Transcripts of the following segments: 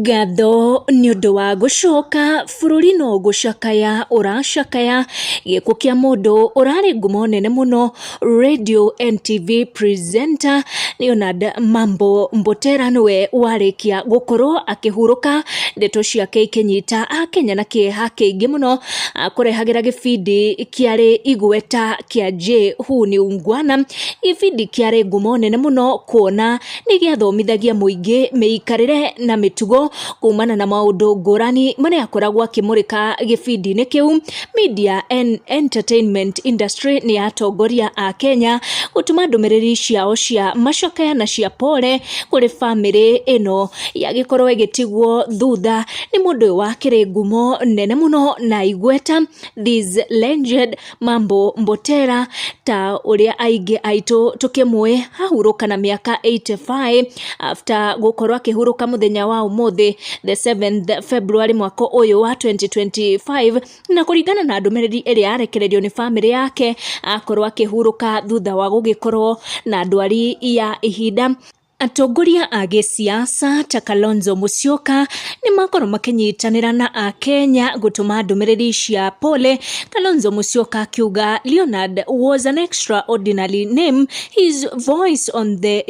Gatho ni undu wa gucoka bururi no gucakaya uracakaya giko kia mundu urari ngumo nene muno radio NTV presenter Leonard Mambo Mbotera niwe warikia gukorwo akihuruka ndeto ciake ikinyita akenya na kieha kiingi muno akurehagira gibindi kiari igweta kia Who ni Ungwana. Gibindi kiari ngumo nene muno kuona ni giathomithagia muingi meikarire na mitugo kumana na maundu ngurani maria akoragwo akimurika gibindi-ini kiu. Media and entertainment industry ni atongoria a Kenya gutuma ndumiriri ciao cia macokaya na cia pole kuri family ino yagikorwo igitigwo thutha ni mundu wa kiri ngumo nene muno na igweta this legend Mambo Mbotera ta uria aingi aitu tukimwe hahuruka na miaka 85 after gukorwo akihuruka muthenya wa umuthi the 7th February mwaka uyu wa 2025 na kuringana na ndumiriri iria arekererio ni family yake akorwo akihuruka thutha wa gugikorwo na ndwari ya ihinda. Atongoria a gisiasa ta Kalonzo Musyoka ni makorwo makinyitanira na Akenya gutuma ndumiriri cia pole. Kalonzo Musyoka akiuga Leonard was an extraordinary name. His voice on the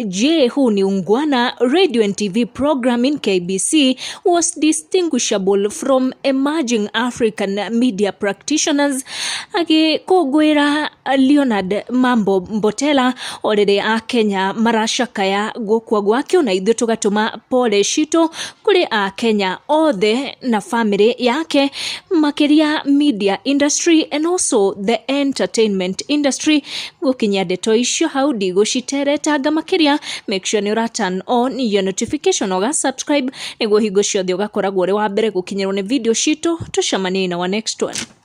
Who ni Ungwana radio and TV program in KBC was distinguishable from emerging African media practitioners. Agikugwira Leonard Mambo Mbotela orere Akenya maracakaya gukwa gwake na ithuĩ tugatuma pole cito kuri Akenya othe na family yake makiria media industry and also the entertainment industry. Gukinya ndeto icio hau ndigũciteretanga makiria. Make sure ni turn on your notification oga subscribe niguo hingo ciothe ugakoragwo uri wa mbere gukinyirwo ni video cito. Tucemanie na wa next one.